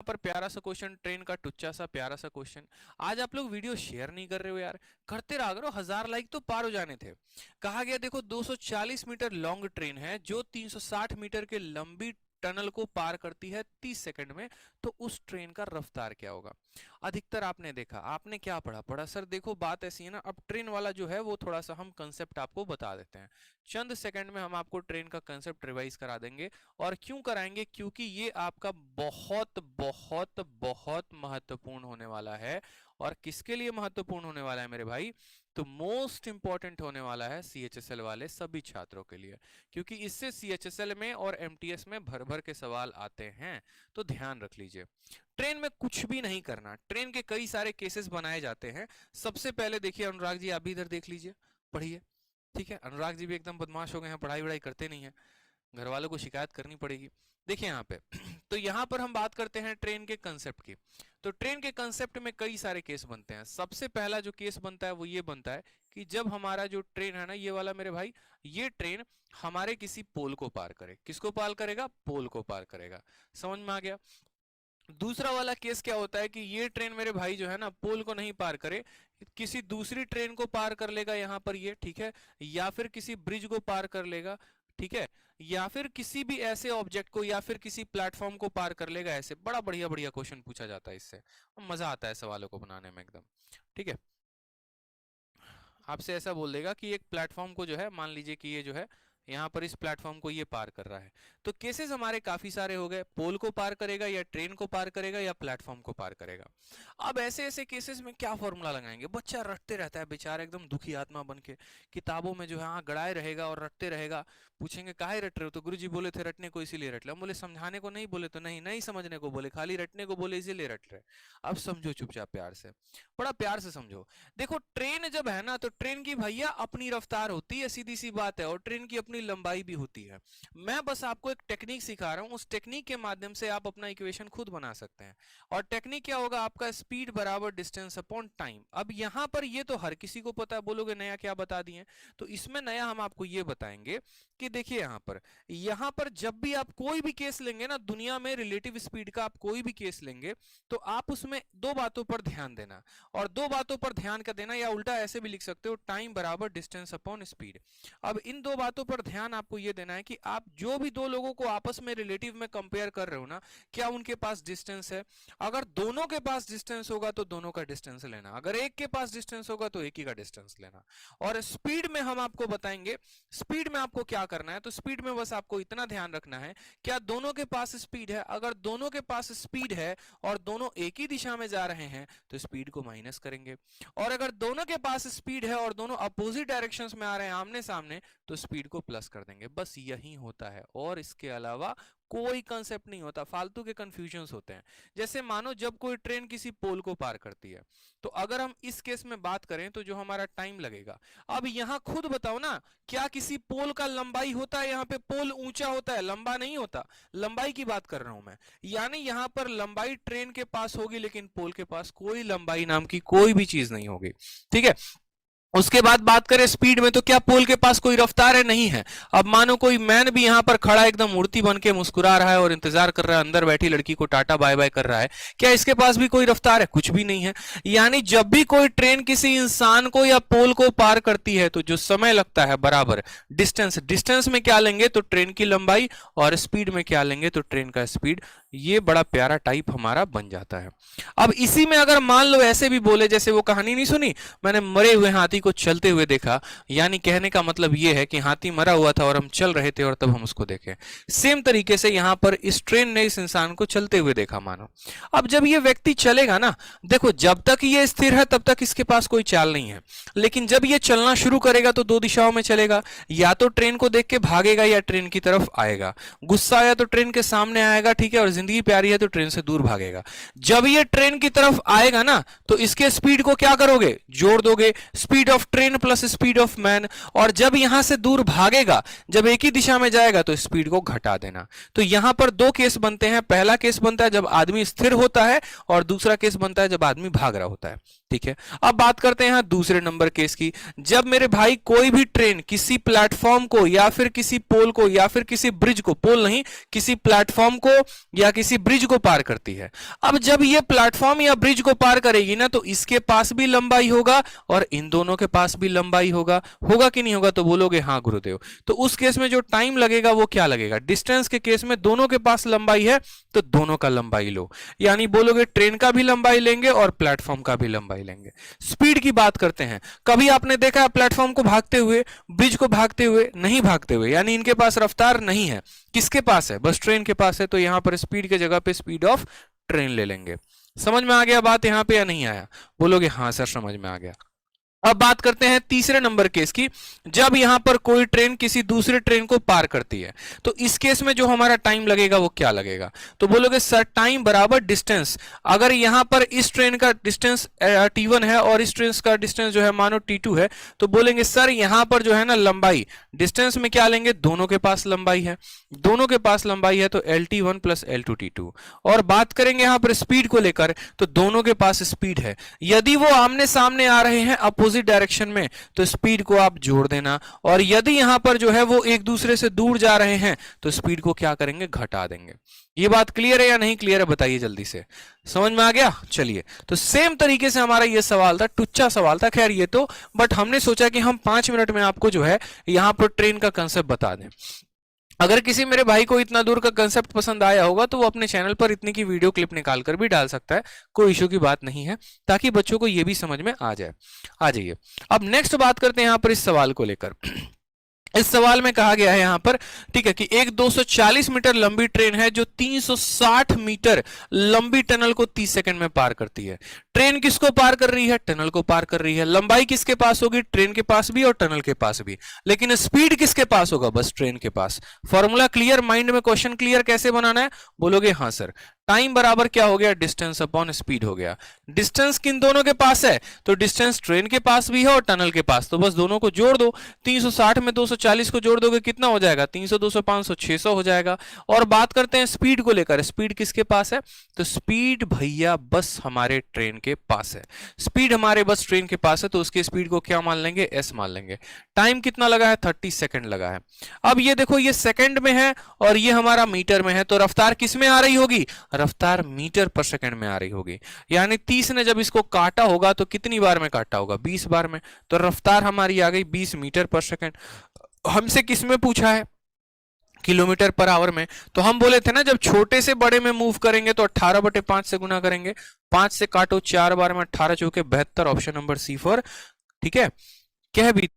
पर प्यारा सा क्वेश्चन, ट्रेन का टुच्चा सा प्यारा सा क्वेश्चन। आज आप लोग वीडियो शेयर नहीं कर रहे हो यार, करते रहा करो, 1000 लाइक तो पार हो जाने थे। कहा गया देखो 240 मीटर लॉन्ग ट्रेन है जो 360 मीटर के लंबी टनल को पार करती है 30 सेकंड में, तो उस ट्रेन का रफ्तार क्या होगा। अधिकतर आपने देखा, आपने क्या पढ़ा सर देखो बात ऐसी है ना, अब ट्रेन वाला जो है वो थोड़ा सा हम कंसेप्ट आपको बता देते हैं। चंद सेकंड में हम आपको ट्रेन का कंसेप्ट रिवाइज करा देंगे। और क्यों कराएंगे, क्योंकि ये आपका बहुत बहुत बहुत महत्वपूर्ण होने वाला है। और किसके लिए महत्वपूर्ण होने वाला है मेरे भाई, तो मोस्ट इंपॉर्टेंट होने वाला है सीएचएसएल वाले सभी छात्रों के लिए, क्योंकि इससे सीएचएसएल में और एमटीएस में भर भर के सवाल आते हैं। तो ध्यान रख लीजिए, ट्रेन में कुछ भी नहीं करना, ट्रेन के कई सारे केसेस बनाए जाते हैं। सबसे पहले देखिए अनुराग जी, आप भी इधर देख लीजिए, पढ़िए। ठीक है, अनुराग जी भी एकदम बदमाश हो गए हैं, पढ़ाई वढ़ाई करते नहीं है, घर वालों को शिकायत करनी पड़ेगी। देखिए यहाँ पे तो यहाँ पर हम बात करते हैं ट्रेन के कंसेप्ट की। तो ट्रेन के कंसेप्ट में कई सारे केस बनते हैं। सबसे पहला जो केस बनता है वो ये बनता है कि जब हमारा जो ट्रेन है ना, ये वाला मेरे भाई, ये ट्रेन हमारे किसी पोल को पार करे। किसको पार करेगा, पोल को पार करेगा। समझ में आ गया। दूसरा वाला केस क्या होता है कि ये ट्रेन मेरे भाई जो है ना, पोल को नहीं पार करे, किसी दूसरी ट्रेन को पार कर लेगा यहाँ पर ये, ठीक है, या फिर किसी ब्रिज को पार कर लेगा, ठीक है, या फिर किसी भी ऐसे ऑब्जेक्ट को या फिर किसी प्लेटफॉर्म को पार कर लेगा। ऐसे बड़ा बढ़िया बढ़िया क्वेश्चन पूछा जाता है इससे, मजा आता है सवालों को बनाने में एकदम। ठीक है, आपसे ऐसा बोल देगा कि एक प्लेटफॉर्म को जो है, मान लीजिए कि ये जो है यहाँ पर इस प्लेटफॉर्म को ये पार कर रहा है। तो केसेस हमारे काफी सारे हो गए, पोल को पार करेगा या ट्रेन को पार करेगा या प्लेटफॉर्म को पार करेगा। अब ऐसे ऐसे केसेस में क्या फॉर्मूला लगाएंगे, बच्चा रटते रहता है बेचारा, एकदम दुखी आत्मा बन के किताबों में जो है गड़ाए रहेगा और रटते रहेगा। पूछेंगे काहे रट रहे हो, तो गुरुजी बोले थे रटने को इसीलिए रट ले। हम बोले समझाने को नहीं बोले, तो नहीं नहीं समझने को बोले, खाली रटने को बोले इसीलिए रट रहे। अब समझो चुपचाप, प्यार से, बड़ा प्यार से समझो। देखो ट्रेन जब है ना, तो ट्रेन की भैया अपनी रफ्तार होती है, सीधी सी बात है, और ट्रेन की अपनी लंबाई भी होती है। मैं बस आपको एक टेक्निक सिखा रहा हूं, उस टेक्निक के माध्यम से आप अपना इक्वेशन खुद बना सकते हैं। और टेक्निक क्या होगा आपका, स्पीड बराबर डिस्टेंस अपॉन टाइम। अब यहां पर ये तो हर किसी को पता है, बोलोगे नया क्या बता दिए, तो इसमें नया हम आपको ये बताएंगे कि देखिए यहां पर जब भी आप कोई भी केस लेंगे ना दुनिया में, रिलेटिव स्पीड का आप कोई भी केस लेंगे, तो आप उसमें दो बातों पर ध्यान देना। और दो बातों पर ध्यान का देना, या उल्टा ऐसे भी लिख सकते हो, टाइम बराबर डिस्टेंस अपॉन स्पीड। अब इन दो बातों पर ध्यान आपको ये देना है कि आप जो भी दो लोगों को आपस में रिलेटिव में कंपेयर कर रहे हो ना, क्या उनके पास डिस्टेंस है। अगर दोनों के पास डिस्टेंस होगा तो दोनों का डिस्टेंस लेना, अगर एक के पास डिस्टेंस होगा तो एक ही का डिस्टेंस लेना। और स्पीड में हम आपको बताएंगे, स्पीड में आपको क्या करना है, तो स्पीड में बस आपको इतना ध्यान रखना है, क्या दोनों के पास स्पीड है। अगर दोनों के पास स्पीड है और दोनों एक ही दिशा में जा रहे हैं तो स्पीड को माइनस करेंगे। और अगर दोनों के पास स्पीड है और दोनों अपोजिट डायरेक्शंस में आ रहे हैं, आमने सामने, तो स्पीड को प्लस कर देंगे। बस यही होता है, और इसके अलावा कोई कंसेप्ट नहीं होता। फालतू के कंफ्यूजन्स होते हैं। जैसे मानो जब कोई ट्रेन किसी पोल को पार करती है, तो अगर हम इस केस में बात करें तो जो हमारा टाइम लगेगा, अब यहां खुद बताओ ना, क्या किसी पोल का लंबाई होता है, यहाँ पे पोल ऊंचा होता है, लंबा नहीं होता। लंबाई की बात कर रहा हूं मैं, यानी यहां पर लंबाई ट्रेन के पास होगी, लेकिन पोल के पास कोई लंबाई नाम की कोई भी चीज नहीं होगी। ठीक है, उसके बाद बात करें स्पीड में, तो क्या पोल के पास कोई रफ्तार है, नहीं है। अब मानो कोई मैन भी यहां पर खड़ा एकदम मूर्ति बन के मुस्कुरा रहा है और इंतजार कर रहा है, अंदर बैठी लड़की को टाटा बाय बाय कर रहा है, क्या इसके पास भी कोई रफ्तार है, कुछ भी नहीं है। यानी जब भी कोई ट्रेन किसी इंसान को या पोल को पार करती है, तो जो समय लगता है बराबर डिस्टेंस, डिस्टेंस में क्या लेंगे, तो ट्रेन की लंबाई, और स्पीड में क्या लेंगे, तो ट्रेन का स्पीड। ये बड़ा प्यारा टाइप हमारा बन जाता है। अब इसी में अगर मान लो ऐसे भी बोले, जैसे वो कहानी नहीं सुनी, मैंने मरे हुए हाथी को चलते हुए देखा, यानी कहने का मतलब ये है कि हाथी मरा हुआ था और हम चल रहे थे और तब हम उसको देखे। सेम तरीके से यहां पर इस ट्रेन ने इस इंसान को चलते हुए देखा मानो। अब जब ये व्यक्ति चलेगा ना, देखो जब तक ये स्थिर है तब तक इसके पास कोई चाल नहीं है, लेकिन जब ये चलना शुरू करेगा तो दो दिशाओं में चलेगा, या तो ट्रेन को देख के भागेगा या ट्रेन की तरफ आएगा। गुस्सा आया तो ट्रेन के सामने आएगा, ठीक है, और जिंदगी प्यारी है तो ट्रेन से दूर भागेगा। जब ये ट्रेन की तरफ आएगा ना, तो इसके स्पीड को क्या करोगे, जोड़ दोगे, speed of train plus speed of man. और जब यहां से दूर भागेगा, जब एक ही दिशा में जाएगा, तो स्पीड को घटा देना। तो यहां पर दो केस बनते हैं, पहला केस बनता है जब आदमी स्थिर होता है, और दूसरा केस बनता है जब आदमी भाग रहा होता है। ठीक है। अब बात करते हैं यहां दूसरे नंबर केस की। जब मेरे भाई कोई भी ट्रेन किसी प्लेटफॉर्म को या फिर किसी पोल को या फिर किसी ब्रिज को, पोल नहीं, किसी प्लेटफॉर्म को या किसी ब्रिज को पार करती है। अब जब ये प्लेटफॉर्म या ब्रिज को पार करेगी ना, तो इसके पास भी लंबाई होगा और इन दोनों के पास भी लंबाई होगा। होगा कि नहीं होगा? तो बोलोगे हाँ गुरुदेव। तो उस केस में जो टाइम लगेगा वो क्या लगेगा? डिस्टेंस के केस में दोनों के पास लंबाई है तो दोनों का लंबाई लो, यानी बोलोगे ट्रेन का भी लंबाई लेंगे और प्लेटफॉर्म का भी लंबाई लेंगे। स्पीड की बात करते हैं। कभी आपने देखा है प्लेटफॉर्म को भागते हुए, ब्रिज को भागते हुए? नहीं भागते हुए, यानी इनके पास रफ्तार नहीं है। किसके पास है? बस ट्रेन के पास है। तो यहां पर स्पीड के जगह पे स्पीड ऑफ ट्रेन ले लेंगे। समझ में आ गया बात यहां पे या नहीं आया? बोलोगे हाँ सर समझ में आ गया। अब बात करते हैं तीसरे नंबर केस की। जब यहां पर कोई ट्रेन किसी दूसरे ट्रेन को पार करती है, तो इस केस में जो हमारा टाइम लगेगा वो क्या लगेगा? तो बोलोगे सर टाइम बराबर डिस्टेंस। अगर यहां पर इस ट्रेन का डिस्टेंस t1 है और इस ट्रेन का डिस्टेंस जो है मानो t2 है, तो बोलेंगे सर यहां पर जो है ना लंबाई, डिस्टेंस में क्या लेंगे? दोनों के पास लंबाई है। दोनों के पास लंबाई है तो lt1 प्लस l2t2। और बात करेंगे यहां पर स्पीड को लेकर, तो दोनों के पास स्पीड है। यदि वो आमने सामने आ रहे हैं अपोजिट डायरेक्शन में, तो स्पीड को आप जोड़ देना। और यदि यहां पर जो है वो एक दूसरे से दूर जा रहे हैं, तो स्पीड को क्या करेंगे? घटा देंगे। ये बात क्लियर है या नहीं क्लियर है? बताइए जल्दी से। समझ में आ गया? चलिए, तो सेम तरीके से हमारा ये सवाल था, टुच्चा सवाल था खैर ये तो, बट हमने सोचा कि हम 5 मिनट में आपको जो है यहां पर ट्रेन का कंसेप्ट बता दें। अगर किसी मेरे भाई को इतना दूर का कंसेप्ट पसंद आया होगा तो वो अपने चैनल पर इतनी की वीडियो क्लिप निकालकर भी डाल सकता है, कोई इशू की बात नहीं है, ताकि बच्चों को ये भी समझ में आ जाए। आ जाइए, अब नेक्स्ट बात करते हैं यहां पर इस सवाल को लेकर। इस सवाल में कहा गया है यहां पर, ठीक है, कि एक 240 मीटर लंबी ट्रेन है जो 360 मीटर लंबी टनल को 30 सेकंड में पार करती है। ट्रेन किसको पार कर रही है? टनल को पार कर रही है। लंबाई किसके पास होगी? ट्रेन के पास भी और टनल के पास भी। लेकिन स्पीड किसके पास होगा? बस ट्रेन के पास। Formula clear? माइंड में क्वेश्चन क्लियर कैसे बनाना है? बोलोगे हाँ सर। टाइम बराबर क्या हो गया? डिस्टेंस अपॉन स्पीड हो गया। डिस्टेंस किन दोनों के पास है? तो डिस्टेंस ट्रेन के पास भी है और टनल के पास, तो बस दोनों को जोड़ दो। 360 में 240 को जोड़ दोगे कितना हो जाएगा? 300 200 500 600 हो जाएगा। और बात करते हैं स्पीड को लेकर। स्पीड किसके पास है? तो स्पीड भैया बस हमारे ट्रेन के पास है। स्पीड हमारे बस ट्रेन के पास है, तो उसकी स्पीड को क्या मान लेंगे? एस मान लेंगे। टाइम कितना लगा है? 30 सेकंड लगा है। अब ये देखो, ये सेकंड में है और ये हमारा मीटर में है, तो रफ्तार किस में आ रही होगी? रफ्तार मीटर पर सेकंड में आ रही होगी। यानी 30 ने जब इसको काटा होगा तो कितनी बार में काटा होगा? 20 बार में। तो रफ्तार हमारी आ गई 20 मीटर पर सेकंड। हमसे किस में पूछा है? किलोमीटर पर आवर में। तो हम बोले थे ना जब छोटे से बड़े में मूव करेंगे तो 18/5 से गुना करेंगे। 5 से काटो 4 बार में, 18 चौके 72। ऑप्शन नंबर C4, ठीक है, कह भी